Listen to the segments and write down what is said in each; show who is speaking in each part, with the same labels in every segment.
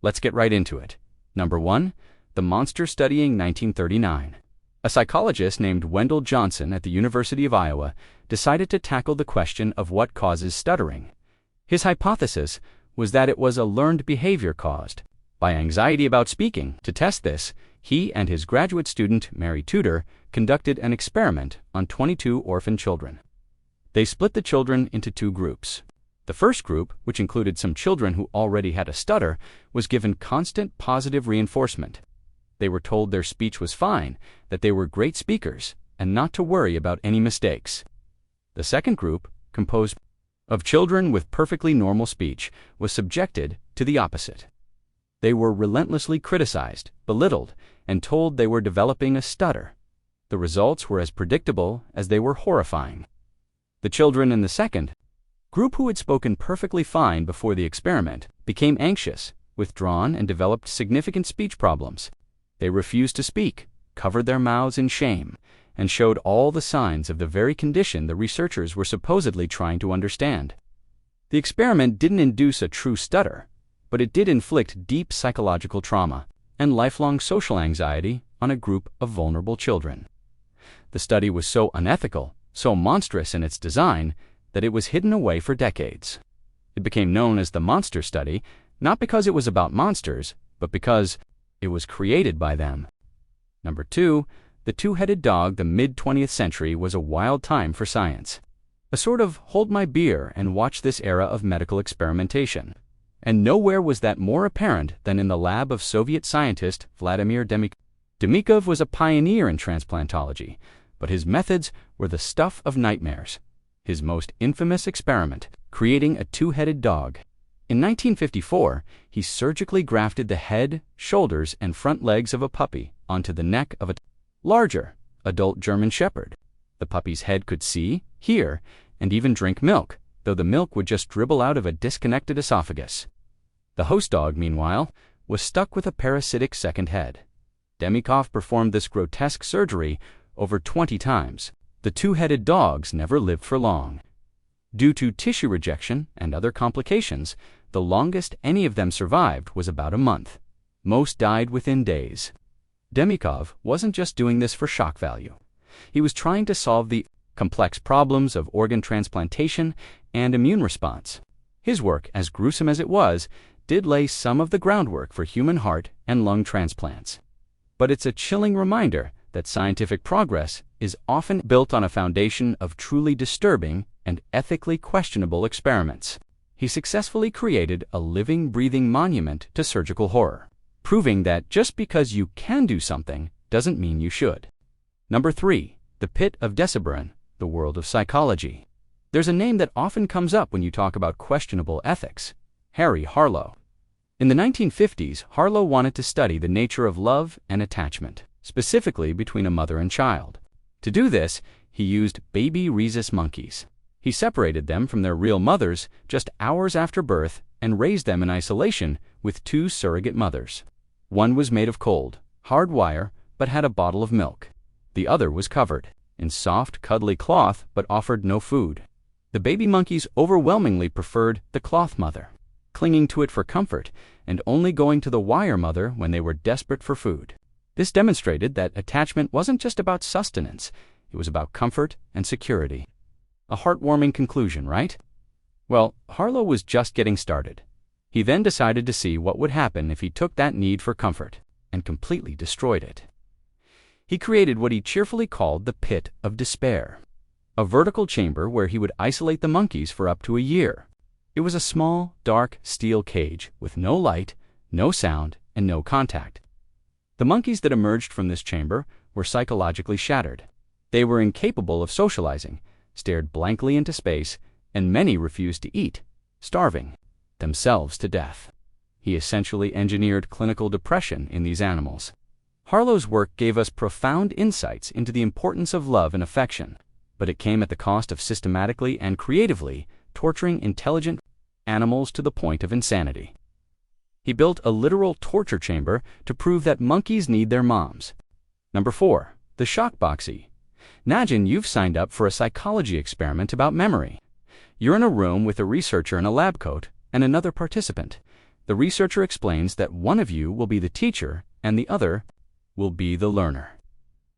Speaker 1: Let's get right into it. Number 1. The Monster Studying 1939. A psychologist named Wendell Johnson at the University of Iowa decided to tackle the question of what causes stuttering. His hypothesis was that it was a learned behavior caused by anxiety about speaking. To test this, he and his graduate student, Mary Tudor, conducted an experiment on 22 orphan children. They split the children into two groups. The first group, which included some children who already had a stutter, was given constant positive reinforcement. They were told their speech was fine, that they were great speakers, and not to worry about any mistakes. The second group, composed of children with perfectly normal speech, was subjected to the opposite. They were relentlessly criticized, belittled, and told they were developing a stutter. The results were as predictable as they were horrifying. The children in the second group, who had spoken perfectly fine before the experiment, became anxious, withdrawn, and developed significant speech problems. They refused to speak, covered their mouths in shame, and showed all the signs of the very condition the researchers were supposedly trying to understand. The experiment didn't induce a true stutter, but it did inflict deep psychological trauma and lifelong social anxiety on a group of vulnerable children. The study was so unethical, so monstrous in its design, that it was hidden away for decades. It became known as the Monster Study, not because it was about monsters, but because it was created by them. Number 2. The two-headed dog. The mid-20th century was a wild time for science. A sort of hold my beer and watch this era of medical experimentation. And nowhere was that more apparent than in the lab of Soviet scientist Vladimir Demikov. Demikov was a pioneer in transplantology, but his methods were the stuff of nightmares. His most infamous experiment, creating a two-headed dog. In 1954, he surgically grafted the head, shoulders, and front legs of a puppy onto the neck of a larger adult German Shepherd. The puppy's head could see, hear, and even drink milk, though the milk would just dribble out of a disconnected esophagus. The host dog, meanwhile, was stuck with a parasitic second head. Demikov performed this grotesque surgery over 20 times. The two-headed dogs never lived for long. Due to tissue rejection and other complications, the longest any of them survived was about a month. Most died within days. Demikov wasn't just doing this for shock value. He was trying to solve the complex problems of organ transplantation and immune response. His work, as gruesome as it was, did lay some of the groundwork for human heart and lung transplants. But it's a chilling reminder that scientific progress is often built on a foundation of truly disturbing and ethically questionable experiments. He successfully created a living, breathing monument to surgical horror, proving that just because you can do something doesn't mean you should. Number 3. The Pit of Deciberon, the world of psychology. There's a name that often comes up when you talk about questionable ethics: Harry Harlow. In the 1950s, Harlow wanted to study the nature of love and attachment, specifically between a mother and child. To do this, he used baby rhesus monkeys. He separated them from their real mothers just hours after birth and raised them in isolation with two surrogate mothers. One was made of cold, hard wire, but had a bottle of milk. The other was covered in soft, cuddly cloth, but offered no food. The baby monkeys overwhelmingly preferred the cloth mother, clinging to it for comfort and only going to the wire mother when they were desperate for food. This demonstrated that attachment wasn't just about sustenance, it was about comfort and security. A heartwarming conclusion, right? Well, Harlow was just getting started. He then decided to see what would happen if he took that need for comfort and completely destroyed it. He created what he cheerfully called the Pit of Despair, a vertical chamber where he would isolate the monkeys for up to a year. It was a small, dark steel cage with no light, no sound, and no contact. The monkeys that emerged from this chamber were psychologically shattered. They were incapable of socializing, stared blankly into space, and many refused to eat, starving themselves to death. He essentially engineered clinical depression in these animals. Harlow's work gave us profound insights into the importance of love and affection, but it came at the cost of systematically and creatively torturing intelligent animals to the point of insanity. He built a literal torture chamber to prove that monkeys need their moms. Number 4. The shockboxy. Imagine you've signed up for a psychology experiment about memory. You're in a room with a researcher in a lab coat and another participant. The researcher explains that one of you will be the teacher and the other will be the learner.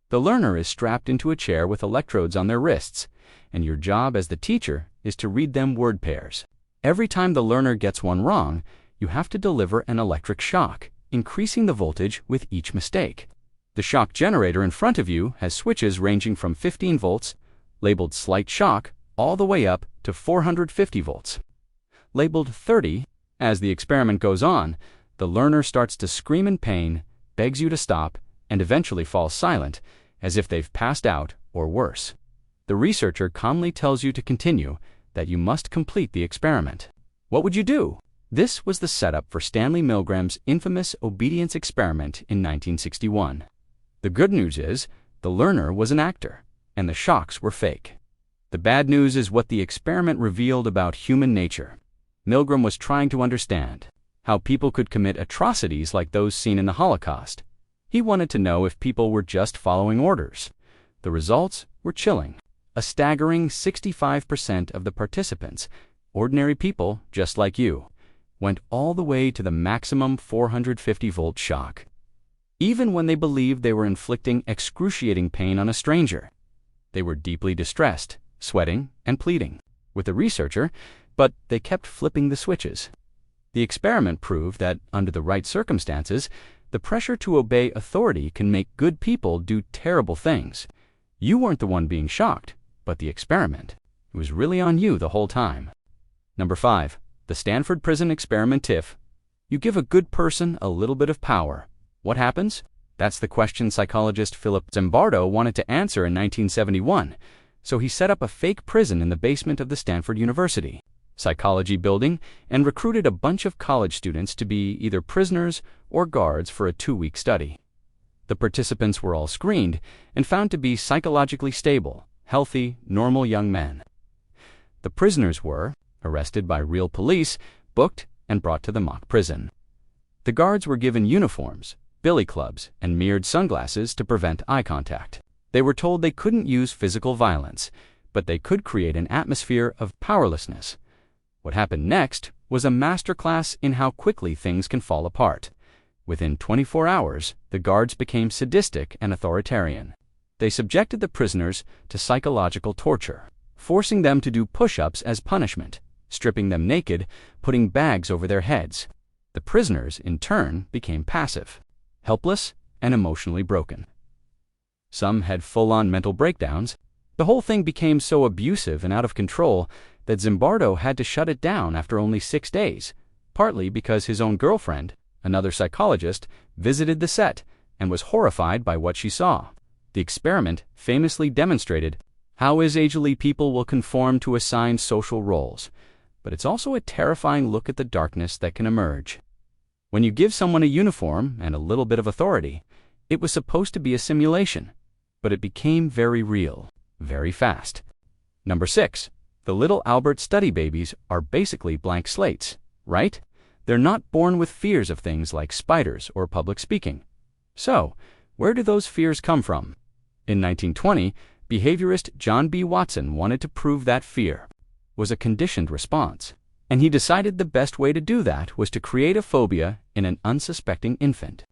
Speaker 1: The learner is strapped into a chair with electrodes on their wrists, and your job as the teacher is to read them word pairs. Every time the learner gets one wrong, you have to deliver an electric shock, increasing the voltage with each mistake. The shock generator in front of you has switches ranging from 15 volts, labeled slight shock, all the way up to 450 volts. Labeled 30, as the experiment goes on, the learner starts to scream in pain, begs you to stop, and eventually falls silent, as if they've passed out or worse. The researcher calmly tells you to continue, that you must complete the experiment. What would you do? This was the setup for Stanley Milgram's infamous obedience experiment in 1961. The good news is, the learner was an actor, and the shocks were fake. The bad news is what the experiment revealed about human nature. Milgram was trying to understand how people could commit atrocities like those seen in the Holocaust. He wanted to know if people were just following orders. The results were chilling. A staggering 65% of the participants, ordinary people just like you, went all the way to the maximum 450-volt shock, even when they believed they were inflicting excruciating pain on a stranger. They were deeply distressed, sweating, and pleading with the researcher, but they kept flipping the switches. The experiment proved that, under the right circumstances, the pressure to obey authority can make good people do terrible things. You weren't the one being shocked, but the experiment. It was really on you the whole time. Number 5. The Stanford Prison Experiment If you give a good person a little bit of power, what happens? That's the question psychologist Philip Zimbardo wanted to answer in 1971, so he set up a fake prison in the basement of the Stanford University Psychology building and recruited a bunch of college students to be either prisoners or guards for a 2-week study. The participants were all screened and found to be psychologically stable, healthy, normal young men. The prisoners were arrested by real police, booked, and brought to the mock prison. The guards were given uniforms, billy clubs, and mirrored sunglasses to prevent eye contact. They were told they couldn't use physical violence, but they could create an atmosphere of powerlessness. What happened next was a masterclass in how quickly things can fall apart. Within 24 hours, the guards became sadistic and authoritarian. They subjected the prisoners to psychological torture, forcing them to do push-ups as punishment, stripping them naked, putting bags over their heads. The prisoners, in turn, became passive, helpless, and emotionally broken. Some had full-on mental breakdowns. The whole thing became so abusive and out of control that Zimbardo had to shut it down after only 6 days, partly because his own girlfriend, another psychologist, visited the set and was horrified by what she saw. The experiment famously demonstrated how age-ally people will conform to assigned social roles, but it's also a terrifying look at the darkness that can emerge. When you give someone a uniform and a little bit of authority, it was supposed to be a simulation, but it became very real, very fast. Number 6. The little Albert study babies are basically blank slates, right? They're not born with fears of things like spiders or public speaking. So, where do those fears come from? In 1920, behaviorist John B. Watson wanted to prove that fear was a conditioned response, and he decided the best way to do that was to create a phobia in an unsuspecting infant.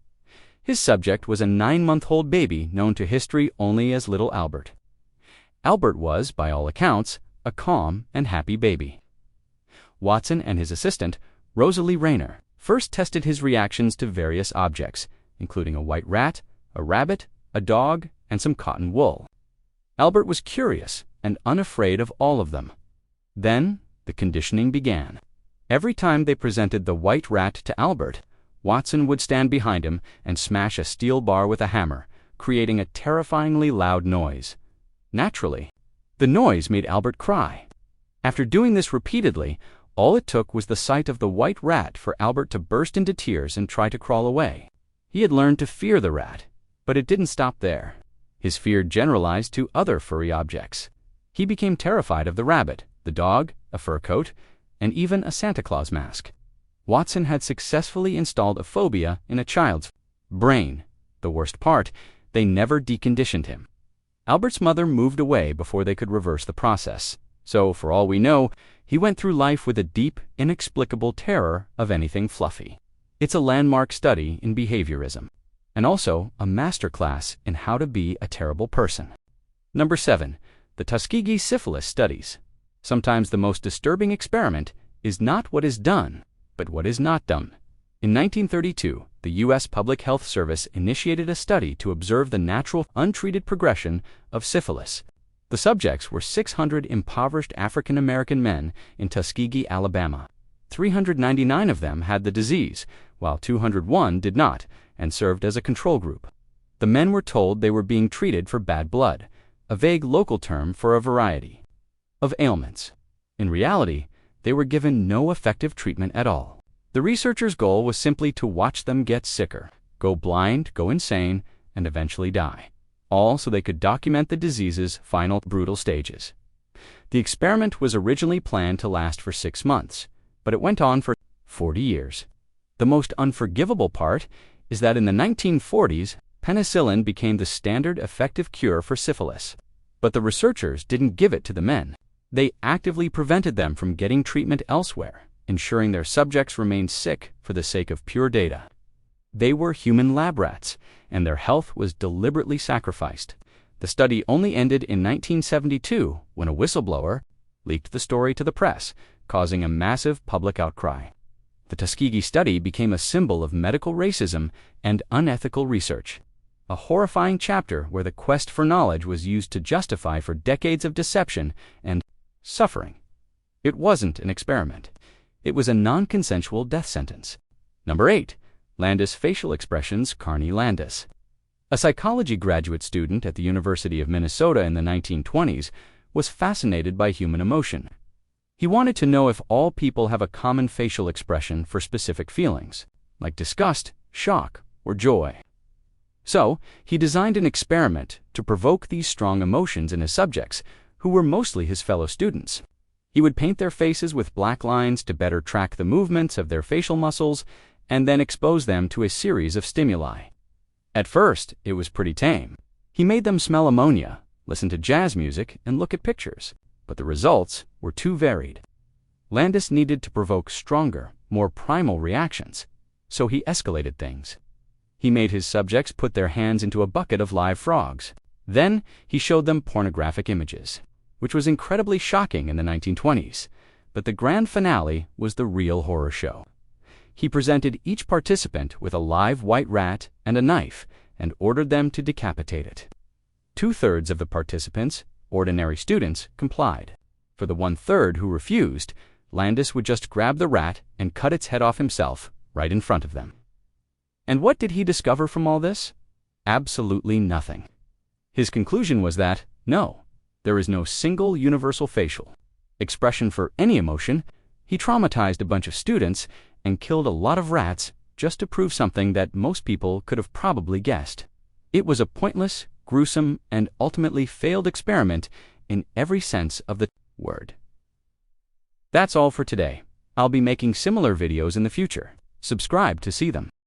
Speaker 1: His subject was a 9-month-old baby known to history only as Little Albert. Albert was, by all accounts, a calm and happy baby. Watson and his assistant, Rosalie Rayner, first tested his reactions to various objects, including a white rat, a rabbit, a dog, and some cotton wool. Albert was curious and unafraid of all of them. Then, the conditioning began. Every time they presented the white rat to Albert, Watson would stand behind him and smash a steel bar with a hammer, creating a terrifyingly loud noise. Naturally, the noise made Albert cry. After doing this repeatedly, all it took was the sight of the white rat for Albert to burst into tears and try to crawl away. He had learned to fear the rat, but it didn't stop there. His fear generalized to other furry objects. He became terrified of the rabbit, the dog, a fur coat, and even a Santa Claus mask. Watson had successfully installed a phobia in a child's brain. The worst part, they never deconditioned him. Albert's mother moved away before they could reverse the process, so for all we know, He went through life with a deep, inexplicable terror of anything fluffy. It's a landmark study in behaviorism, and also a masterclass in how to be a terrible person. Number 7. The Tuskegee Syphilis Studies. Sometimes the most disturbing experiment is not what is done, but what is not done. In 1932, the U.S. Public Health Service initiated a study to observe the natural, untreated progression of syphilis. The subjects were 600 impoverished African American men in Tuskegee, Alabama. 399 of them had the disease, while 201 did not, and served as a control group. The men were told they were being treated for bad blood, a vague local term for a variety of ailments. In reality, they were given no effective treatment at all. The researchers' goal was simply to watch them get sicker, go blind, go insane, and eventually die, all so they could document the disease's final brutal stages. The experiment was originally planned to last for 6 months, but it went on for 40 years. The most unforgivable part is that in the 1940s, penicillin became the standard effective cure for syphilis. But the researchers didn't give it to the men. They actively prevented them from getting treatment elsewhere, ensuring their subjects remained sick for the sake of pure data. They were human lab rats, and their health was deliberately sacrificed. The study only ended in 1972 when a whistleblower leaked the story to the press, causing a massive public outcry. The Tuskegee study became a symbol of medical racism and unethical research, a horrifying chapter where the quest for knowledge was used to justify for decades of deception and suffering. It wasn't an experiment. It was a non-consensual death sentence. Number 8. Landis facial expressions. Carney Landis, a psychology graduate student at the University of Minnesota in the 1920s, was fascinated by human emotion. He wanted to know if all people have a common facial expression for specific feelings, like disgust, shock, or joy. So, he designed an experiment to provoke these strong emotions in his subjects, who were mostly his fellow students. He would paint their faces with black lines to better track the movements of their facial muscles, and then expose them to a series of stimuli. At first, it was pretty tame. He made them smell ammonia, listen to jazz music, and look at pictures. But the results were too varied. Landis needed to provoke stronger, more primal reactions, so he escalated things. He made his subjects put their hands into a bucket of live frogs. Then he showed them pornographic images, which was incredibly shocking in the 1920s. But the grand finale was the real horror show. He presented each participant with a live white rat and a knife and ordered them to decapitate it. 2/3 of the participants, ordinary students, complied. For the 1/3 who refused, Landis would just grab the rat and cut its head off himself right in front of them. And what did he discover from all this? Absolutely nothing. His conclusion was that, no, there is no single universal facial expression for any emotion. He traumatized a bunch of students and killed a lot of rats just to prove something that most people could have probably guessed. It was a pointless, gruesome, and ultimately failed experiment in every sense of the word. That's all for today. I'll be making similar videos in the future. Subscribe to see them.